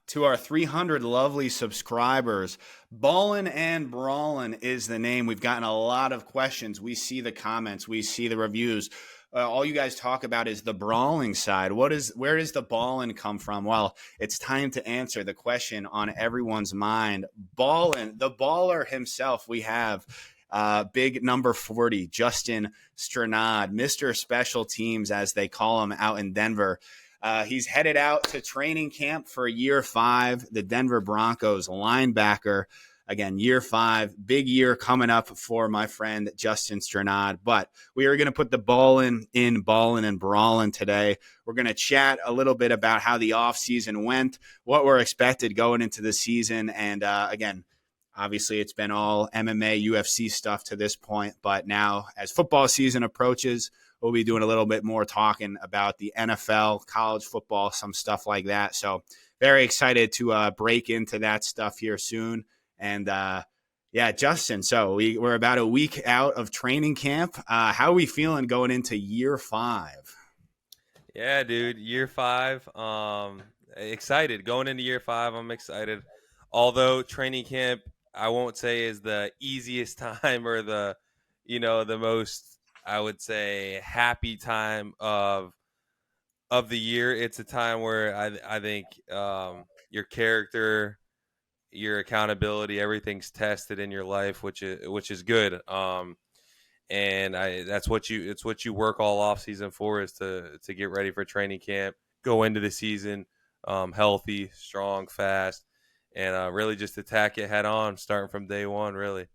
to our 300 lovely subscribers. Ballin' and Brawlin' is the name. We've gotten a lot of questions. We see the comments, we see the reviews. All you guys talk about is the brawling side. Where does the ballin' come from? Well, it's time to answer the question on everyone's mind. Ballin', the baller himself. We have big number 40, Justin Stranad, Mr. Special Teams, as they call him out in Denver. He's headed out to training camp for year 5, the Denver Broncos linebacker. Again, year 5, big year coming up for my friend Justin Stranad. But we are going to put the ball in ballin' and brawlin' today. We're going to chat a little bit about how the offseason went, what we're expected going into the season. And again, obviously it's been all MMA, UFC stuff to this point. But now as football season approaches, we'll be doing a little bit more talking about the NFL, college football, some stuff like that. So very excited to break into that stuff here soon. And yeah, Justin, so we're about a week out of training camp. How are we feeling going into year 5? Yeah, dude, year 5. Excited going into year 5. I'm excited. Although training camp, I won't say is the easiest time or the most, I would say, happy time of the year. It's a time where I think your character, your accountability, everything's tested in your life, which is good. And it's what you work all off season for, is to get ready for training camp, go into the season healthy, strong, fast, and really just attack it head on, starting from day one, really.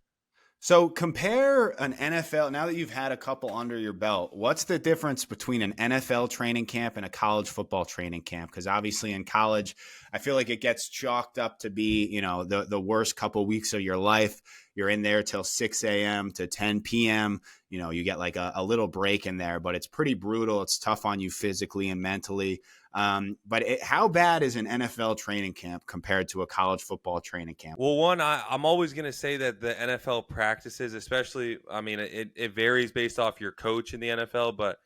So compare an NFL, now that you've had a couple under your belt, what's the difference between an NFL training camp and a college football training camp? Because obviously in college, I feel like it gets chalked up to be, the worst couple weeks of your life. You're in there till 6 a.m. to 10 p.m. You get like a little break in there, but it's pretty brutal. It's tough on you physically and mentally. But how bad is an NFL training camp compared to a college football training camp? Well, I'm always going to say that the NFL practices, especially, I mean, it varies based off your coach in the NFL, but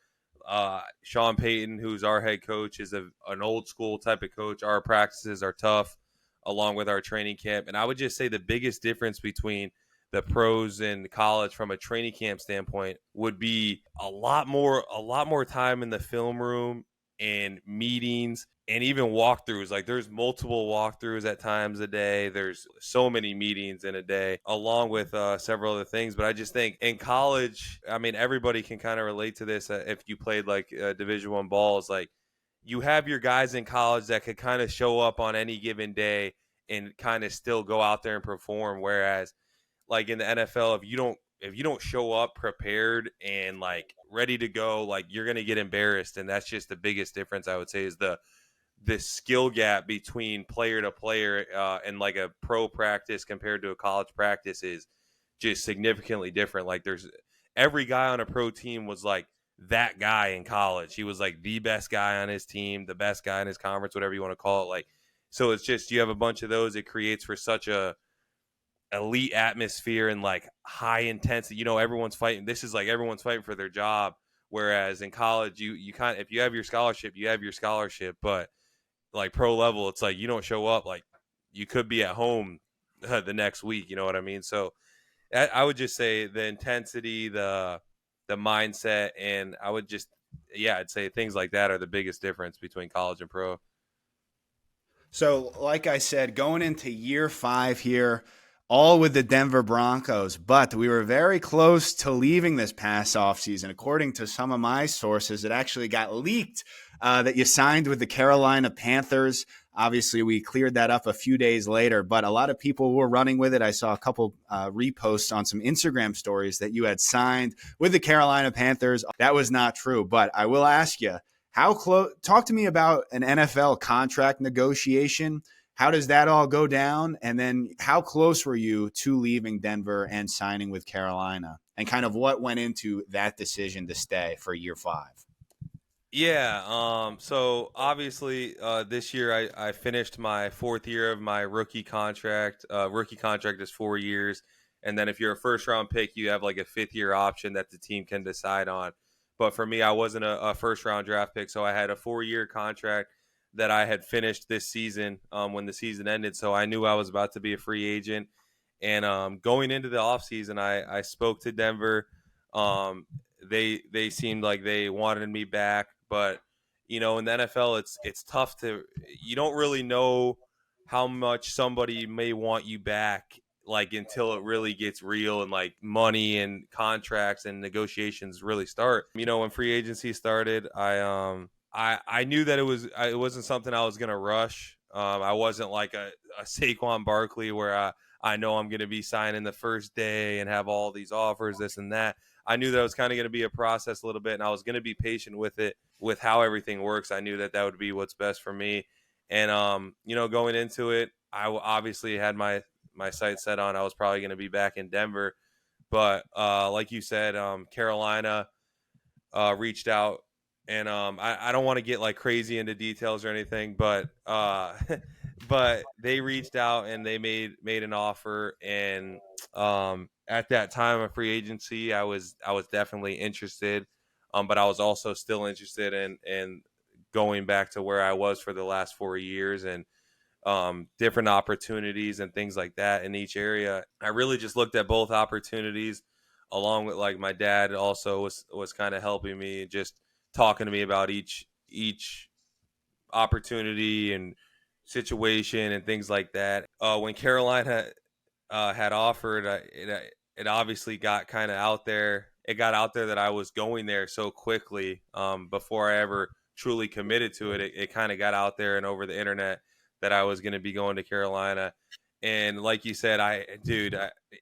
Sean Payton, who's our head coach, is an old school type of coach. Our practices are tough, along with our training camp. And I would just say the biggest difference between the pros and college from a training camp standpoint would be a lot more time in the film room and meetings and even walkthroughs. Like, there's multiple walkthroughs at times a day. There's so many meetings in a day, along with several other things. But I just think in college, I mean, everybody can kind of relate to this. If you played like Division I balls, like, you have your guys in college that could kind of show up on any given day and kind of still go out there and perform. Whereas, like, in the NFL, if you don't show up prepared and like ready to go, like, you're going to get embarrassed. And that's just the biggest difference, I would say, is the skill gap between player to player and like a pro practice compared to a college practice is just significantly different. Like, there's every guy on a pro team was like that guy in college. He was like the best guy on his team, the best guy in his conference, whatever you want to call it. Like, so it's just, you have a bunch of those. It creates for such a elite atmosphere and like high intensity. Everyone's fighting. This is like everyone's fighting for their job. Whereas in college, you kind of, if you have your scholarship, you have your scholarship. But like pro level, it's like you don't show up, like you could be at home the next week. You know what I mean? So I would just say the intensity, the mindset, and I'd say things like that are the biggest difference between college and pro. So, like I said, going into year 5 here, all with the Denver Broncos, but we were very close to leaving this past offseason. According to some of my sources, it actually got leaked that you signed with the Carolina Panthers. Obviously, we cleared that up a few days later, but a lot of people were running with it. I saw a couple reposts on some Instagram stories that you had signed with the Carolina Panthers. That was not true, but I will ask you, how close? Talk to me about an NFL contract negotiation. How does that all go down? And then how close were you to leaving Denver and signing with Carolina? And kind of what went into that decision to stay for year 5? Yeah. So obviously, this year I finished my 4th year of my rookie contract. Rookie contract is 4 years, and then if you're a first round pick, you have like a 5th year option that the team can decide on. But for me, I wasn't a first round draft pick, so I had a 4-year contract that I had finished this season when the season ended. So I knew I was about to be a free agent. And going into the offseason, I spoke to Denver. Um, they seemed like they wanted me back, but in the NFL, it's tough to you don't really know how much somebody may want you back like until it really gets real and like money and contracts and negotiations really start. When free agency started, I knew that it wasn't something I was gonna rush. I wasn't like a Saquon Barkley where I know I'm gonna be signing the first day and have all these offers, this and that. I knew that it was kind of going to be a process a little bit, and I was going to be patient with it, with how everything works. I knew that would be what's best for me. And, going into it, I obviously had my sights set on I was probably going to be back in Denver. But like you said, Carolina reached out. And I don't want to get like crazy into details or anything, but but they reached out and they made an offer. And at that time of free agency, I was definitely interested, but I was also still interested in going back to where I was for the last 4 years and different opportunities and things like that in each area. I really just looked at both opportunities, along with like my dad also was kind of helping me, just talking to me about each opportunity and situation and things like that. When Carolina had offered, it obviously got kind of out there. It got out there that I was going there so quickly before I ever truly committed to it. It kind of got out there and over the internet that I was going to be going to Carolina. And like you said,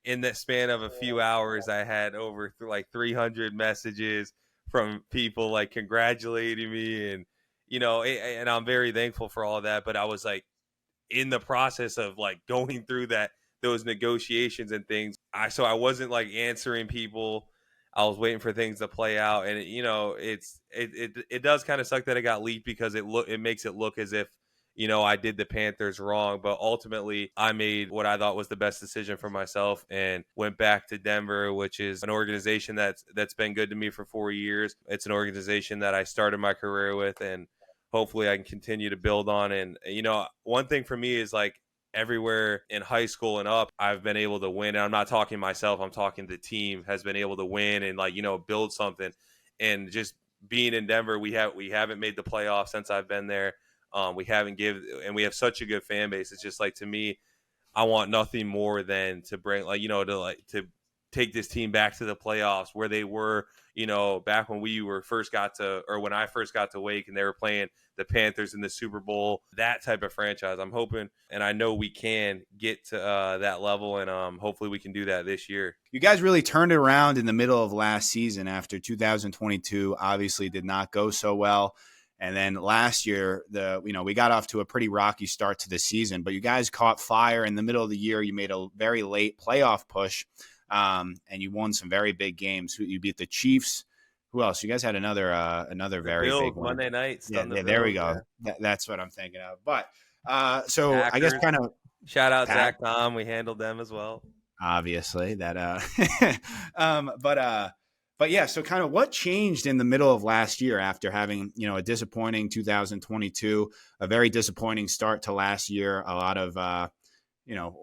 in that span of a few hours, I had over like 300 messages from people like congratulating me, and and I'm very thankful for all that. But I was like in the process of like going through those negotiations and things. I wasn't like answering people. I was waiting for things to play out, and it does kind of suck that it got leaked because it makes it look as if I did the Panthers wrong. But ultimately, I made what I thought was the best decision for myself and went back to Denver, which is an organization that's been good to me for 4 years. It's an organization that I started my career with, and hopefully I can continue to build on. And one thing for me is like everywhere in high school and up, I've been able to win. And I'm not talking myself, I'm talking the team has been able to win and like build something. And just being in Denver, we haven't made the playoffs since I've been there. We haven't and we have such a good fan base. It's just like, to me, I want nothing more than to bring to take this team back to the playoffs where they were, back when when I first got to Wake and they were playing the Panthers in the Super Bowl, that type of franchise. I'm hoping, and I know we can get to that level, and hopefully we can do that this year. You guys really turned it around in the middle of last season after 2022 obviously did not go so well. And then last year, we got off to a pretty rocky start to the season, but you guys caught fire in the middle of the year. You made a very late playoff push, and you won some very big games. You beat the Chiefs. Who else? You guys had another very Bills, big one. Monday night. Yeah, there we go. Yeah. That's what I'm thinking of. But so Packers. I guess kind of shout out Zach Tom. We handled them as well. Obviously that. But yeah, so kind of what changed in the middle of last year after having, a disappointing 2022, a very disappointing start to last year, a lot of,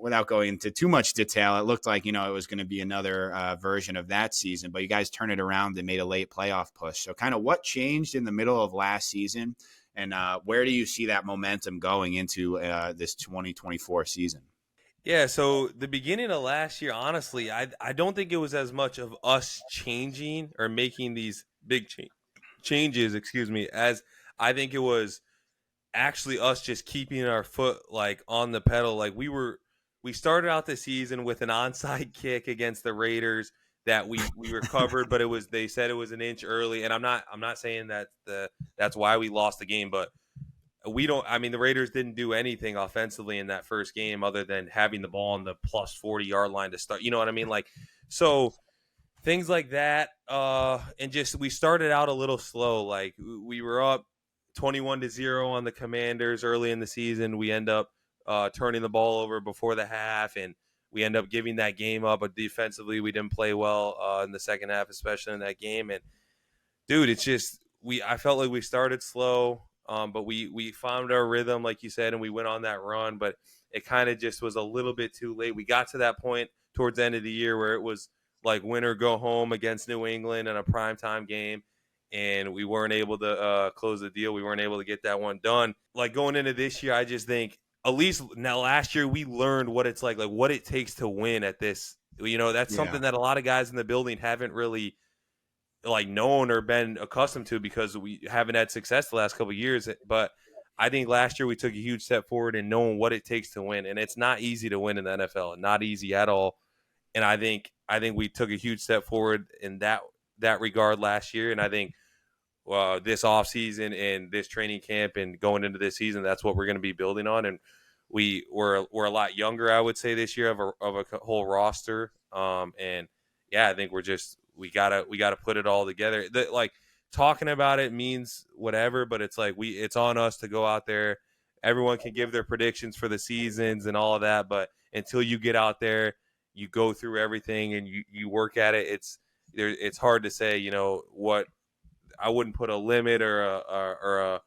without going into too much detail, it looked like, it was going to be another version of that season, but you guys turned it around and made a late playoff push. So kind of what changed in the middle of last season, and where do you see that momentum going into this 2024 season? Yeah, so the beginning of last year, honestly, I don't think it was as much of us changing or making these big changes, as I think it was actually us just keeping our foot like on the pedal. Like we started out the season with an onside kick against the Raiders that we recovered, but they said it was an inch early, and I'm not saying that that's why we lost the game, but the Raiders didn't do anything offensively in that first game other than having the ball on the plus 40-yard line to start. You know what I mean? Like, so things like that. And just, we started out a little slow. Like we were up 21-0 on the Commanders early in the season. We end up turning the ball over before the half, and we end up giving that game up. But defensively, we didn't play well in the second half, especially in that game. And dude, it's just, I felt like we started slow. But we found our rhythm, like you said, and we went on that run. But it kind of just was a little bit too late. We got to that point towards the end of the year where it was like win or go home against New England in a primetime game, and we weren't able to close the deal. We weren't able to get that one done. Like going into this year, I just think at least now last year we learned what it's like what it takes to win at this. That's Yeah. something that a lot of guys in the building haven't really like known or been accustomed to because we haven't had success the last couple of years. But I think last year we took a huge step forward in knowing what it takes to win, and it's not easy to win in the NFL, not easy at all. And I think we took a huge step forward in that regard last year, and I think this offseason and this training camp and going into this season, that's what we're going to be building on. And we're a lot younger, I would say, this year of a whole roster. And yeah, I think we gotta put it all together. Like talking about it means whatever, but it's like it's on us to go out there. Everyone can give their predictions for the seasons and all of that, but until you get out there, you go through everything and you work at it. It's hard to say, what. I wouldn't put a limit or a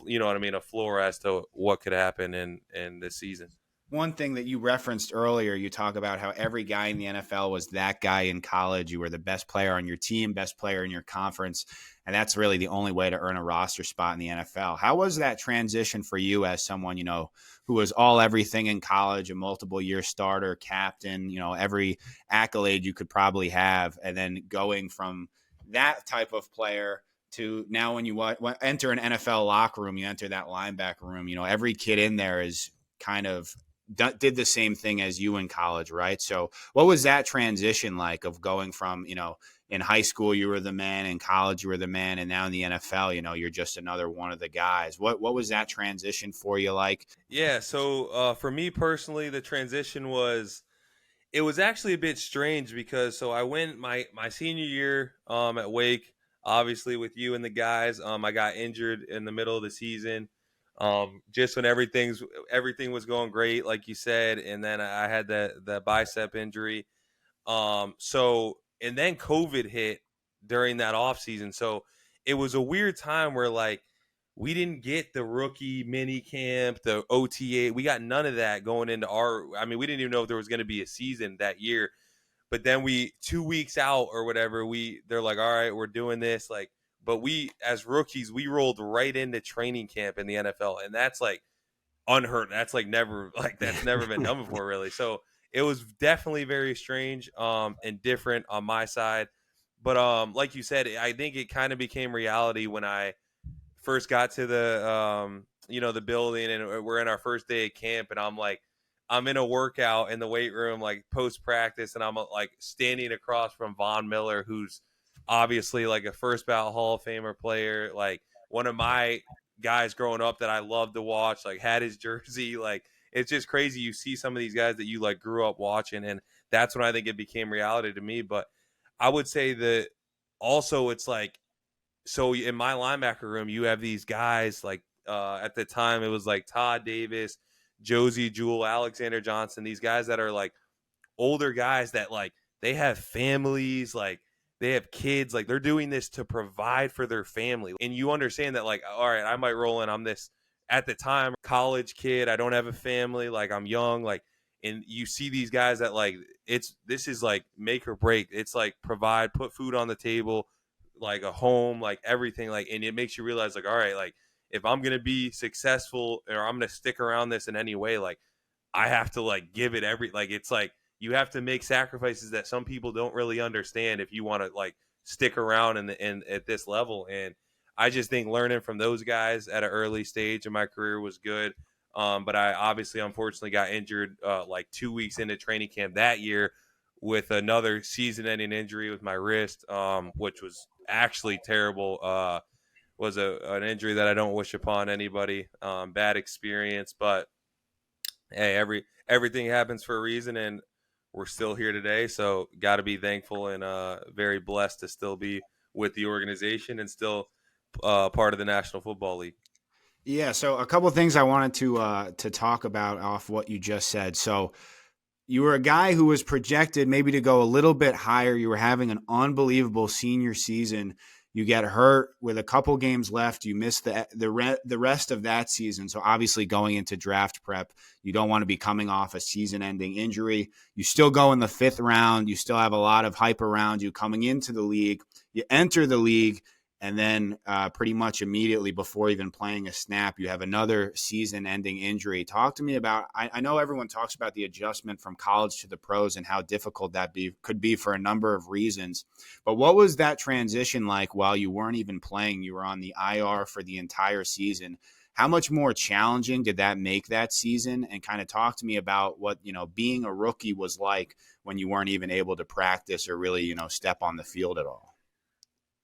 you know what I mean, a floor as to what could happen in this season. One thing that you referenced earlier, you talk about how every guy in the NFL was that guy in college. You were the best player on your team, best player in your conference, and that's really the only way to earn a roster spot in the NFL. How was that transition for you as someone, who was all everything in college, a multiple year starter, captain, every accolade you could probably have, and then going from that type of player to now when you enter an NFL locker room, you enter that linebacker room, every kid in there is kind of did the same thing as you in college, right? So what was that transition like of going from, in high school you were the man, in college you were the man, and now in the NFL, you're just another one of the guys. What was that transition for you like? Yeah, so for me personally, the transition was actually a bit strange because so I went my senior year at Wake, obviously with you and the guys. I got injured in the middle of the season, just when everything was going great, like you said, and then I had the bicep injury. So and then COVID hit during that off season, so it was a weird time where like we didn't get the rookie mini camp, the OTA. We got none of that going into I mean, we didn't even know if there was going to be a season that year. But then 2 weeks out or whatever, they're like, all right, we're doing this. Like, but we as rookies, we rolled right into training camp in the NFL, and that's like unheard. That's like never that's never been done before, really. So it was definitely very strange, and different on my side. But like you said, I think it kind of became reality when I first got to the building, and we're in our first day of camp, and I'm in a workout in the weight room like post practice, and I'm like standing across from Von Miller, who's obviously like a first ballot Hall of Famer player, like one of my guys growing up that I loved to watch, like had his jersey. Like it's just crazy, you see some of these guys that you like grew up watching, and that's when I think it became reality to me. But I would say that also it's like, so in my linebacker room, you have these guys like at the time it was like Todd Davis, Josie Jewell, Alexander Johnson, these guys that are like older guys that like they have families, like they have kids, like they're doing this to provide for their family. And you understand that, like, all right, I might roll in, I'm this at the time college kid, I don't have a family, like I'm young, like, and you see these guys that like this is like make or break. It's like provide, put food on the table, like a home, like everything, like, and it makes you realize like, all right, like if I'm gonna be successful or I'm gonna stick around this in any way, like I have to like give it like it's like you have to make sacrifices that some people don't really understand if you want to like stick around in at this level. And I just think learning from those guys at an early stage in my career was good. But I obviously unfortunately got injured like 2 weeks into training camp that year with another season-ending injury with my wrist, which was actually terrible. Was an injury that I don't wish upon anybody. Bad experience, but hey, everything happens for a reason, and we're still here today. So got to be thankful and very blessed to still be with the organization and still part of the National Football League. Yeah, so a couple of things I wanted to talk about off what you just said. So you were a guy who was projected maybe to go a little bit higher. You were having an unbelievable senior season. You get hurt with a couple games left. You miss the rest of that season. So obviously going into draft prep, you don't want to be coming off a season-ending injury. You still go in the 5th round. You still have a lot of hype around you coming into the league. You enter the league, and then pretty much immediately before even playing a snap, you have another season-ending injury. Talk to me about, I know everyone talks about the adjustment from college to the pros and how difficult that could be for a number of reasons. But what was that transition like while you weren't even playing? You were on the IR for the entire season. How much more challenging did that make that season? And kind of talk to me about what, being a rookie was like when you weren't even able to practice or really, step on the field at all.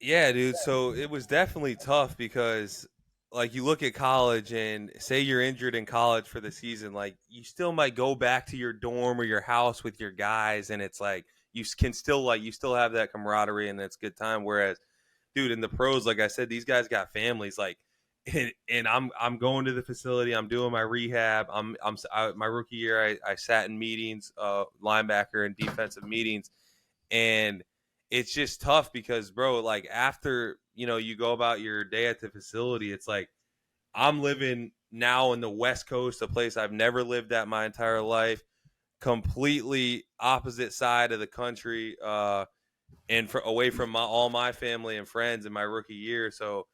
Yeah, dude. So it was definitely tough because, like, you look at college and say you're injured in college for the season, like, you still might go back to your dorm or your house with your guys, and it's like you can still, like, you still have that camaraderie and that's good time. Whereas, dude, in the pros, like I said, these guys got families, like, and I'm going to the facility, I'm doing my rehab. My rookie year, I sat in meetings, linebacker and defensive meetings, and it's just tough because, bro, like after you go about your day at the facility, it's like I'm living now in the West Coast, a place I've never lived at my entire life, completely opposite side of the country, and away from all my family and friends in my rookie year. So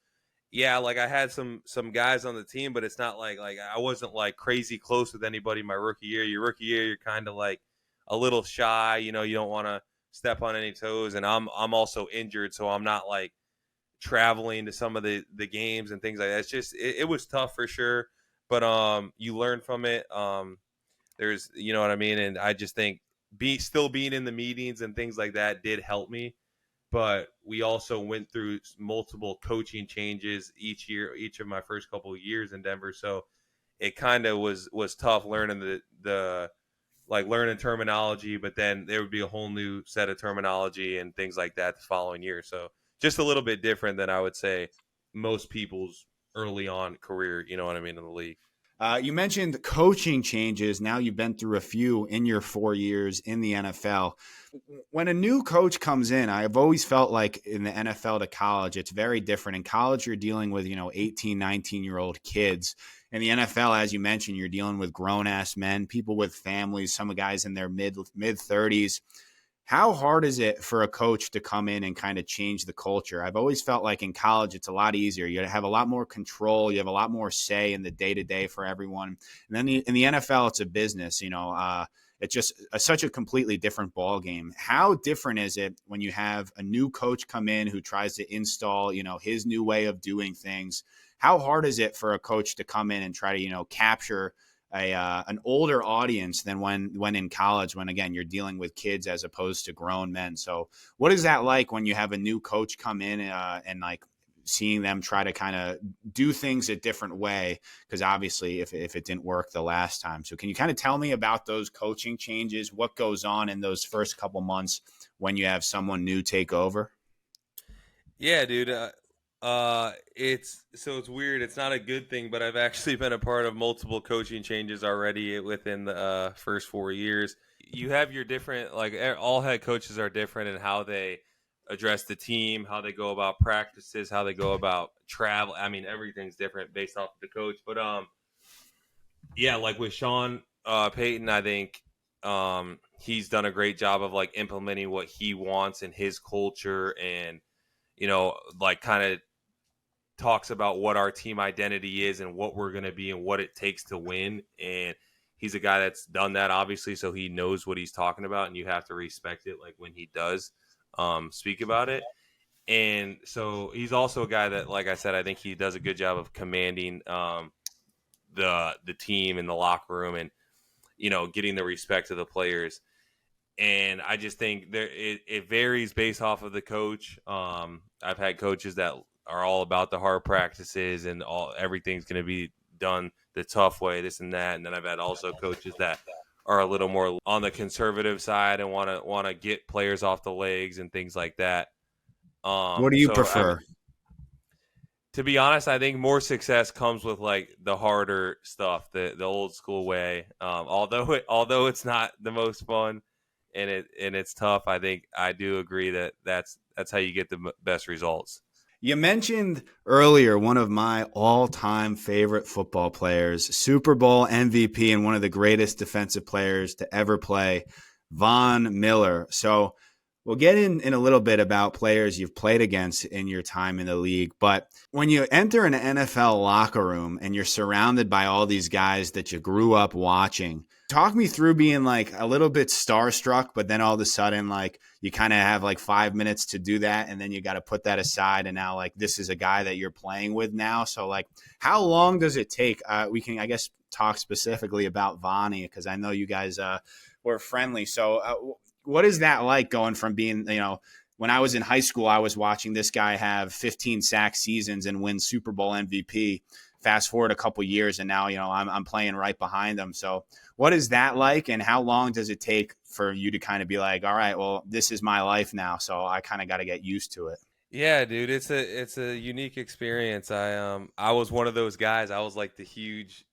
yeah, like I had some guys on the team, but it's not like I wasn't like crazy close with anybody my rookie year. Your rookie year, you're kind of like a little shy, you don't want to step on any toes, and I'm also injured, so I'm not like traveling to some of the games and things like that. It's just it was tough for sure, but you learn from it. There's what I mean, and I just think still being in the meetings and things like that did help me. But we also went through multiple coaching changes each of my first couple of years in Denver. So it kind of was tough learning the like learning terminology, but then there would be a whole new set of terminology and things like that the following year. So just a little bit different than I would say most people's early on career, you know what I mean, in the league. You mentioned coaching changes. Now you've been through a few in your 4 years in the NFL. When a new coach comes in, I've always felt like in the NFL to college, it's very different. In college, you're dealing with, 18, 19-year-old kids. In the NFL, as you mentioned, you're dealing with grown-ass men, people with families, some guys in their mid 30s. How hard is it for a coach to come in and kind of change the culture? I've always felt like in college, it's a lot easier. You have a lot more control. You have a lot more say in the day-to-day for everyone. And then in the NFL, it's a business, it's just such a completely different ball game. How different is it when you have a new coach come in who tries to install, his new way of doing things? How hard is it for a coach to come in and try to, capture an older audience than when in college, when again you're dealing with kids as opposed to grown men? So what is that like when you have a new coach come in and like seeing them try to kind of do things a different way, because obviously if it didn't work the last time? So can you kind of tell me about those coaching changes, what goes on in those first couple months when you have someone new take over? Yeah, dude. It's weird. It's not a good thing, but I've actually been a part of multiple coaching changes already within the first 4 years. You have your different, like all head coaches are different in how they address the team, how they go about practices, how they go about travel. I mean, everything's different based off of the coach. But yeah, like with Sean Payton, I think he's done a great job of like implementing what he wants in his culture, and like kind of talks about what our team identity is and what we're going to be and what it takes to win. And he's a guy that's done that, obviously, so he knows what he's talking about, and you have to respect it, like when he does speak about it. And so he's also a guy that, like I said, I think he does a good job of commanding the team in the locker room, and getting the respect of the players. And I just think it varies based off of the coach. I've had coaches that are all about the hard practices and everything's going to be done the tough way, this and that. And then I've had also coaches that are a little more on the conservative side and want to get players off the legs and things like that. What do you prefer? To be honest, I think more success comes with like the harder stuff, the old school way. Although it's not the most fun and it's tough, I think I do agree that that's how you get the best results. You mentioned earlier one of my all-time favorite football players, Super Bowl MVP and one of the greatest defensive players to ever play, Von Miller. So we'll get in a little bit about players you've played against in your time in the league. But when you enter an NFL locker room and you're surrounded by all these guys that you grew up watching, talk me through being like a little bit starstruck, but then all of a sudden, like you kind of have like 5 minutes to do that. And then you got to put that aside. And now, like, this is a guy that you're playing with now. So, like, how long does it take? We can, I guess, talk specifically about Vonnie because I know you guys were friendly. So, what is that like going from being, when I was in high school, I was watching this guy have 15 sack seasons and win Super Bowl MVP. Fast forward a couple years, and now I'm playing right behind him. So, what is that like, and how long does it take for you to kind of be like, all right, well, this is my life now, so I kind of got to get used to it? Yeah, dude, it's a unique experience. I was one of those guys. I was like the huge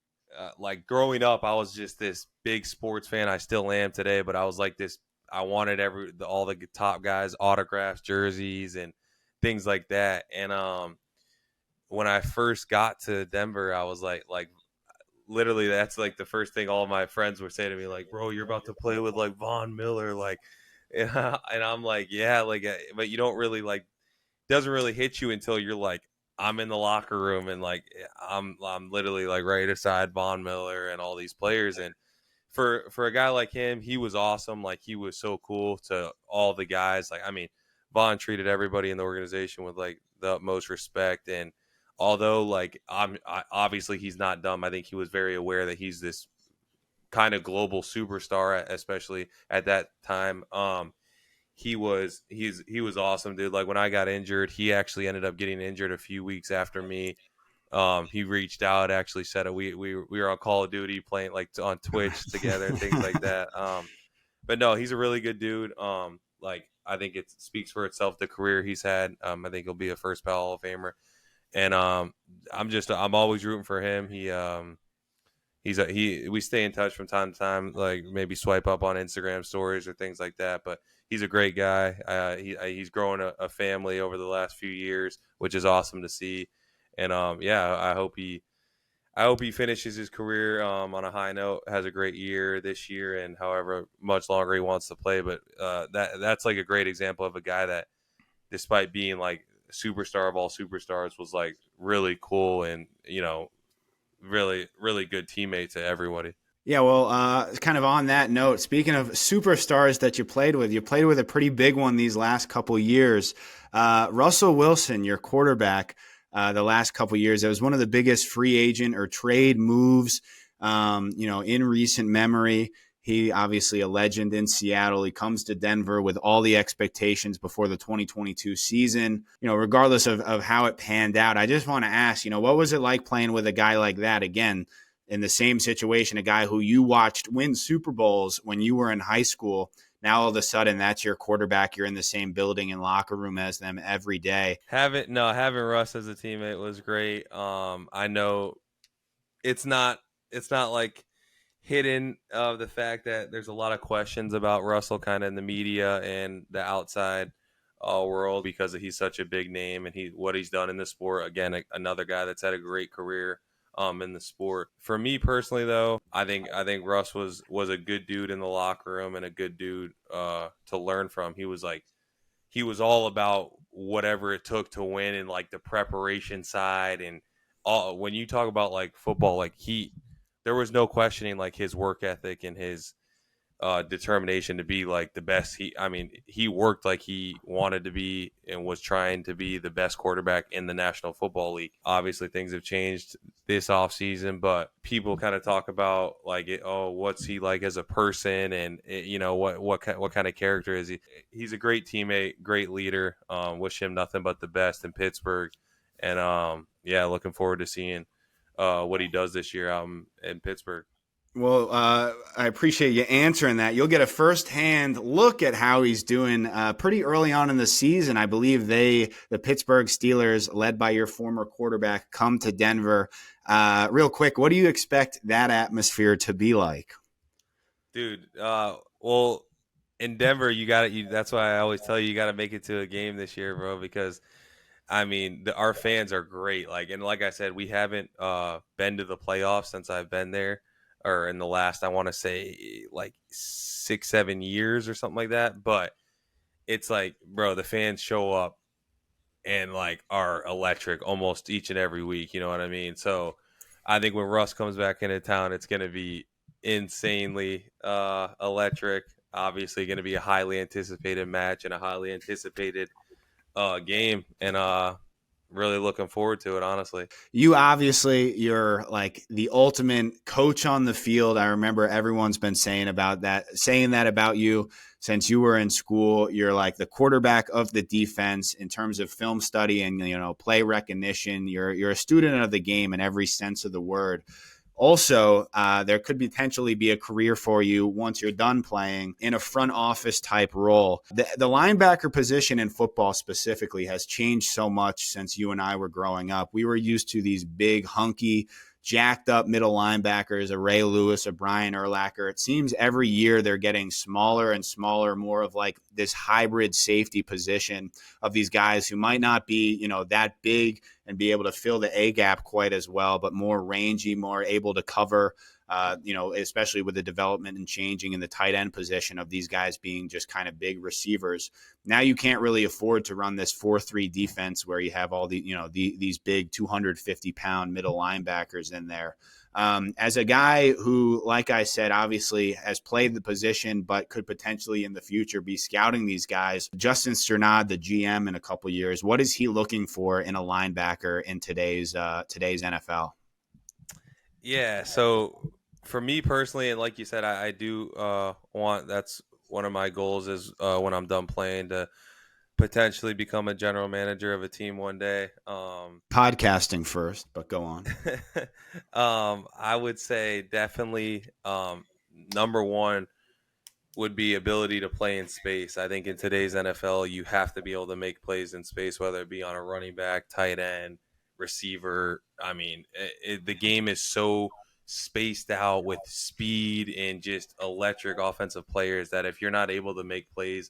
like growing up, I was just this big sports fan. I still am today, but I was like this. I wanted all the top guys autographs, jerseys, and things like that. And when I first got to Denver, I was like literally that's like the first thing all my friends would say to me, like, bro, you're about to play with like Von Miller, like, and I'm like, yeah, like, but you don't really like doesn't really hit you until you're like, I'm in the locker room and like I'm literally like right aside Von Miller and all these players. And for a guy like him, he was awesome. Like he was so cool to all the guys. Like, I mean, Von treated everybody in the organization with like the utmost respect. And although like obviously he's not dumb, I think he was very aware that he's this kind of global superstar, especially at that time. He was awesome, dude. Like when I got injured, he actually ended up getting injured a few weeks after me. He reached out, actually said we were on Call of Duty playing like on Twitch together and things like that. But no, he's a really good dude. Like I think it speaks for itself the career he's had. I think he'll be a first ballot Hall of Famer, and I'm always rooting for him. We stay in touch from time to time, like maybe swipe up on Instagram stories or things like that. But he's a great guy. He's growing a family over the last few years, which is awesome to see. And yeah, I hope he finishes his career on a high note, has a great year this year, and however much longer he wants to play. But that's like a great example of a guy that, despite being like superstar of all superstars, was like really cool and really really good teammate to everybody. Yeah, well, kind of on that note, speaking of superstars that you played with a pretty big one these last couple years. Russell Wilson, your quarterback, the last couple years, it was one of the biggest free agent or trade moves, in recent memory. He obviously a legend in Seattle. He comes to Denver with all the expectations before the 2022 season. Regardless of how it panned out, I just want to ask, what was it like playing with a guy like that again? In the same situation, a guy who you watched win Super Bowls when you were in high school. Now all of a sudden that's your quarterback. You're in the same building and locker room as them every day. Having Russ as a teammate was great. I know it's not like hidden of the fact that there's a lot of questions about Russell kind of in the media and the outside world because he's such a big name and what he's done in the sport. Again, another guy that's had a great career in the sport. For me personally, though, I think Russ was a good dude in the locker room and a good dude to learn from. He was all about whatever it took to win and like the preparation side and all. When you talk about like football, like there was no questioning like his work ethic and his determination to be like the best. He worked like he wanted to be and was trying to be the best quarterback in the National Football League. Obviously, things have changed this offseason, but people kind of talk about like, what's he like as a person, and what kind of character is he? He's a great teammate, great leader. Wish him nothing but the best in Pittsburgh, and yeah, looking forward to seeing what he does this year out in Pittsburgh. Well, I appreciate you answering that. You'll get a firsthand look at how he's doing pretty early on in the season. I believe the Pittsburgh Steelers, led by your former quarterback, come to Denver. Real quick, what do you expect that atmosphere to be like? Dude, well, in Denver, you got it. That's why I always tell you got to make it to a game this year, bro, because I mean, our fans are great. Like, and like I said, we haven't been to the playoffs since I've been there, or in the last, I want to say, like 6, 7 years or something like that. But it's like, bro, the fans show up and like are electric almost each and every week. You know what I mean? So I think when Russ comes back into town, it's going to be insanely electric. Obviously, going to be a highly anticipated match and a highly anticipated game, and really looking forward to it. Honestly, You obviously, you're like the ultimate coach on the field. I remember everyone's been saying that about you since you were in school. You're like the quarterback of the defense in terms of film study and, play recognition. You're a student of the game in every sense of the word. Also, there could potentially be a career for you once you're done playing in a front office type role. The linebacker position in football specifically has changed so much since you and I were growing up. We were used to these big, hunky, jacked up middle linebackers, a Ray Lewis, a Brian Urlacher. It seems every year they're getting smaller and smaller, more of like this hybrid safety position of these guys who might not be, that big and be able to fill the A gap quite as well, but more rangy, more able to cover, especially with the development and changing in the tight end position of these guys being just kind of big receivers. Now you can't really afford to run this 4-3 defense where you have all these big 250-pound middle linebackers in there. As a guy who, like I said, obviously has played the position, but could potentially in the future be scouting these guys, Justin Sternad, the GM in a couple years, what is he looking for in a linebacker in today's NFL? yeah. So for me personally, and like you said, I do want that's one of my goals is when I'm done playing to potentially become a general manager of a team one day. Podcasting first, but go on. I would say definitely number one would be ability to play in space. I think in today's NFL, you have to be able to make plays in space, whether it be on a running back, tight end, receiver. I mean, the game is so spaced out with speed and just electric offensive players that if you're not able to make plays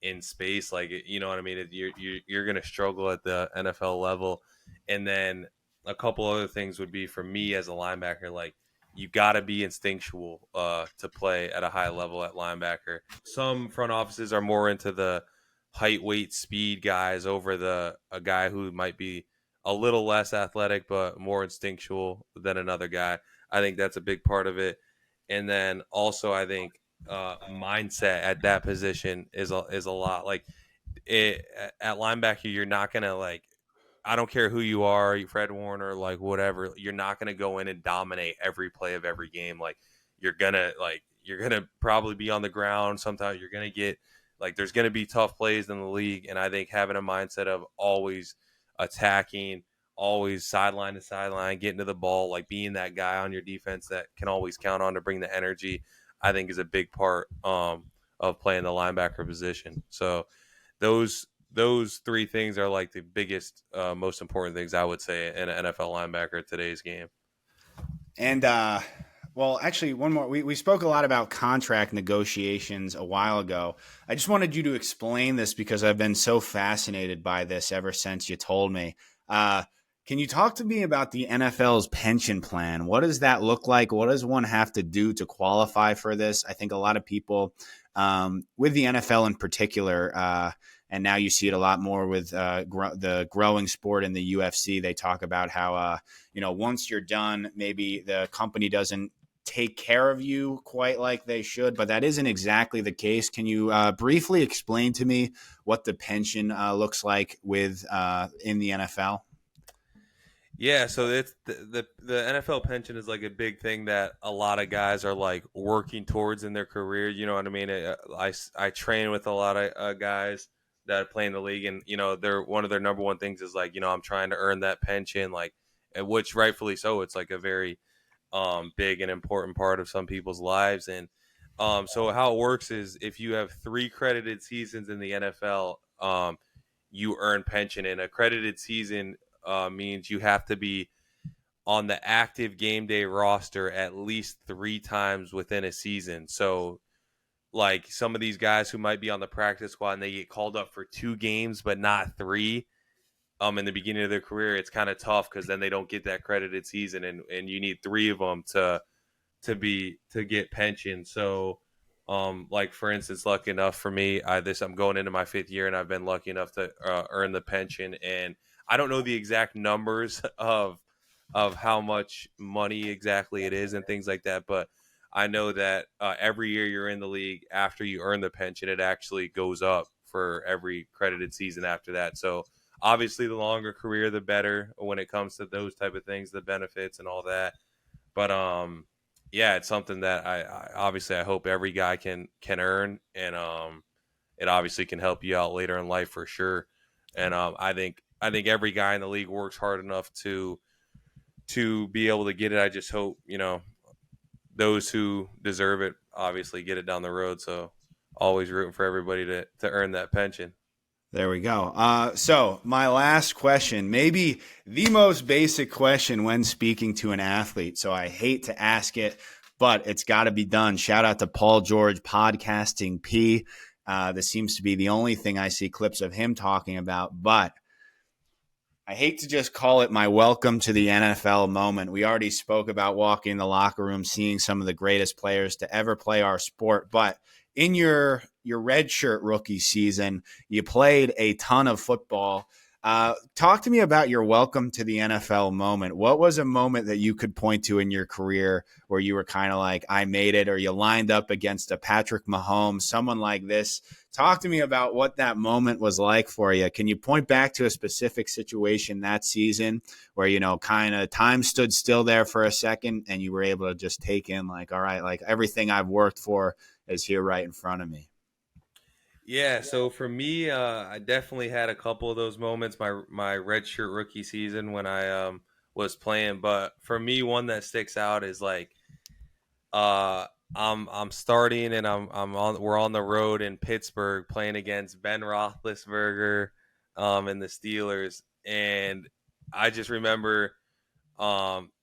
in space, like you know what I mean, you're going to struggle at the NFL level. And then a couple other things would be for me as a linebacker, like you got to be instinctual to play at a high level at linebacker. Some front offices are more into the height, weight, speed guys over a guy who might be a little less athletic but more instinctual than another guy. I think that's a big part of it. And then also, I think mindset at that position is a lot. Like at linebacker, you're not gonna like. I don't care who you are, Fred Warner, like whatever. You're not gonna go in and dominate every play of every game. You're gonna probably be on the ground. Sometimes you're gonna get like there's gonna be tough plays in the league, and I think having a mindset of always attacking, always sideline to sideline, getting to the ball, like being that guy on your defense that can always count on to bring the energy, I think is a big part of playing the linebacker position. So those three things are like the biggest, most important things I would say in an NFL linebacker today's game. And well, actually, one more. We spoke a lot about contract negotiations a while ago. I just wanted you to explain this because I've been so fascinated by this ever since you told me. Can you talk to me about the NFL's pension plan? What does that look like? What does one have to do to qualify for this? I think a lot of people, with the NFL in particular, and now you see it a lot more with the growing sport in the UFC. They talk about how, once you're done, maybe the company doesn't take care of you quite like they should, but that isn't exactly the case. Can you briefly explain to me what the pension looks like with in the NFL? Yeah, so it's the NFL pension is like a big thing that a lot of guys are like working towards in their career. You know what I mean? I train with a lot of guys that play in the league, and they're one of their number one things is like I'm trying to earn that pension, like which rightfully so. It's like a very big and important part of some people's lives, and so how it works is if you have 3 credited seasons in the NFL, you earn pension. And a credited season means you have to be on the active game day roster at least 3 times within a season. So, like some of these guys who might be on the practice squad and they get called up for 2 games but not 3, in the beginning of their career, it's kind of tough because then they don't get that credited season, and you need 3 of them to get pension. So, like for instance, lucky enough for me, I'm going into my 5th year, and I've been lucky enough to earn the pension. And I don't know the exact numbers of how much money exactly it is and things like that, but I know that every year you're in the league, after you earn the pension, it actually goes up for every credited season after that. So obviously, the longer career, the better when it comes to those type of things, the benefits and all that. But yeah, it's something that I hope every guy can earn, and it obviously can help you out later in life for sure. And I think every guy in the league works hard enough to be able to get it. I just hope those who deserve it obviously get it down the road. So always rooting for everybody to earn that pension. There we go. So my last question, maybe the most basic question when speaking to an athlete. So I hate to ask it, but it's got to be done. Shout out to Paul George, Podcasting P. This seems to be the only thing I see clips of him talking about, but I hate to just call it my welcome to the NFL moment. We already spoke about walking in the locker room, seeing some of the greatest players to ever play our sport. But in your redshirt rookie season, you played a ton of football. Talk to me about your welcome to the NFL moment. What was a moment that you could point to in your career where you were kind of like, I made it, or you lined up against a Patrick Mahomes, someone like this? Talk to me about what that moment was like for you. Can you point back to a specific situation that season where, kind of time stood still there for a second and you were able to just take in like, all right, like everything I've worked for is here right in front of me? Yeah, so for me, I definitely had a couple of those moments my redshirt rookie season when I was playing. But for me, one that sticks out is like uh, I'm starting and we're on the road in Pittsburgh playing against Ben Roethlisberger, and the Steelers, and I just remember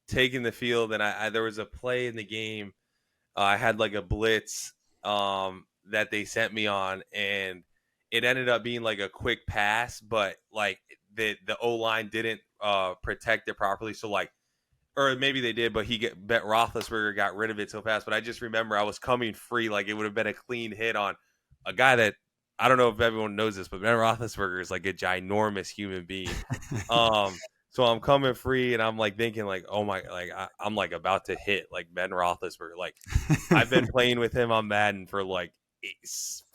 taking the field, and I there was a play in the game. I had like a blitz that they sent me on, and it ended up being like a quick pass, but like the O line didn't protect it properly. So like, or maybe they did, but Bet Roethlisberger got rid of it so fast. But I just remember I was coming free, like it would have been a clean hit on a guy that I don't know if everyone knows this, but Ben Roethlisberger is like a ginormous human being. Um, so I'm coming free, and I'm like thinking like, oh my, like I'm like about to hit like Ben Roethlisberger. Like I've been playing with him on Madden for like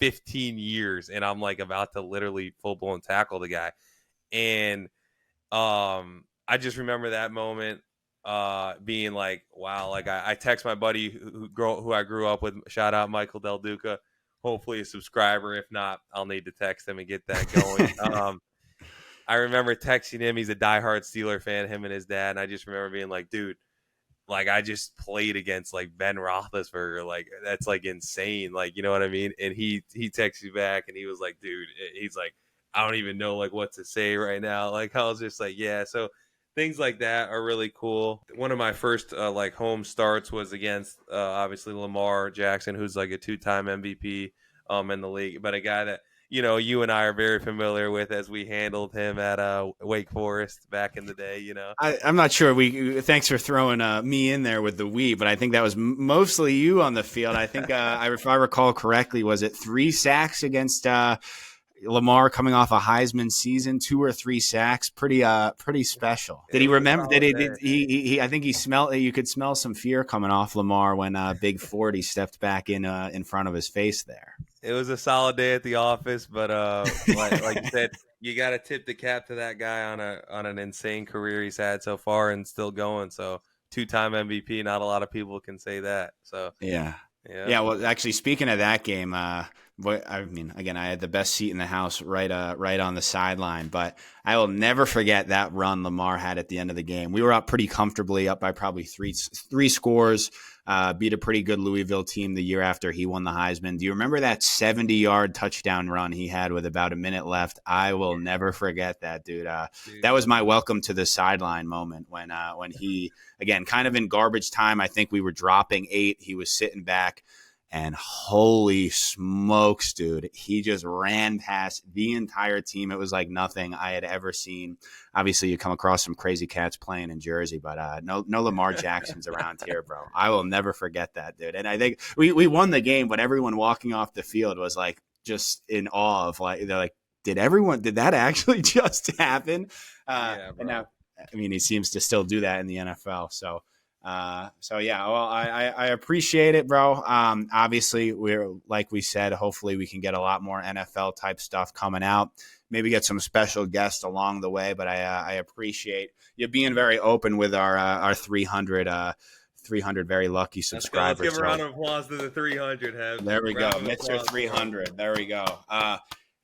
15 years, and I'm like about to literally full blown tackle the guy. And I just remember that moment being like, wow. Like I text my buddy who I grew up with. Shout out Michael Del Duca. Hopefully a subscriber. If not, I'll need to text him and get that going. I remember texting him. He's a diehard Steeler fan, him and his dad. And I just remember being like, dude, like I just played against like Ben Roethlisberger. Like that's like insane. Like, you know what I mean? And he texted me back and he was like, dude, he's like, I don't even know like what to say right now. Like I was just like, yeah. So things like that are really cool. One of my first like home starts was against obviously Lamar Jackson, who's like a 2-time MVP in the league, but a guy that you and I are very familiar with as we handled him at Wake Forest back in the day. I'm not sure. Thanks for throwing me in there with the we, but I think that was mostly you on the field. I think if I recall correctly, was it 3 sacks against Lamar coming off a Heisman season, 2 or 3 sacks? Pretty special. Did he remember? Did he? I think he smelled. You could smell some fear coming off Lamar when Big 40 stepped back in front of his face there. It was a solid day at the office, but like you said, you got to tip the cap to that guy on an insane career he's had so far and still going. So 2-time MVP, not a lot of people can say that. So yeah. Yeah. Well, actually, speaking of that game, I mean, again, I had the best seat in the house, right on the sideline. But I will never forget that run Lamar had at the end of the game. We were up pretty comfortably, up by probably three scores. Beat a pretty good Louisville team the year after he won the Heisman. Do you remember that 70-yard touchdown run he had with about a minute left? I will never forget that, dude. That was my welcome to the sideline moment when he, again, kind of in garbage time. I think we were dropping 8. He was sitting back, And holy smokes, dude, he just ran past the entire team. It was like nothing I had ever seen. Obviously, you come across some crazy cats playing in Jersey, but no Lamar Jacksons around here, bro. I will never forget that, dude. And I think we won the game, but everyone walking off the field was like just in awe of like, they're like, did that actually just happen? And now, I mean, he seems to still do that in the NFL. So yeah, well, I appreciate it, bro. Obviously, we're like we said, hopefully we can get a lot more NFL type stuff coming out. Maybe get some special guests along the way. But I appreciate you being very open with our 300 very lucky subscribers. Let's give a round of applause to the 300. There we go, Mr. 300. There we go.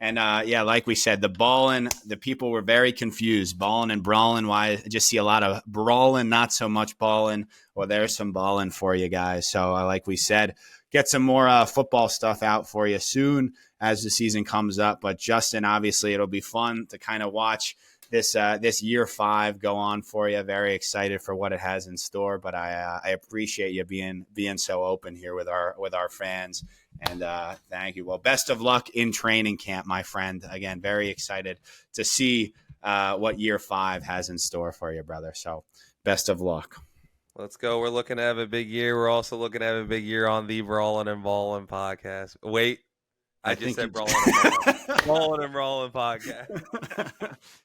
And yeah, like we said, the people were very confused. Ballin' and brawling. Why? I just see a lot of brawling, not so much balling. Well, there's some balling for you guys. So like we said, get some more football stuff out for you soon as the season comes up. But Justin, obviously, it'll be fun to kind of watch this year 5 go on for you. Very excited for what it has in store. But I appreciate you being so open here with our fans. And thank you. Well, best of luck in training camp, my friend. Again, very excited to see what year 5 has in store for you, brother. So best of luck. Let's go. We're looking to have a big year. We're also looking to have a big year on the Brawlin' and Ballin' podcast. Wait, I just said Brawlin' and Ballin' podcast.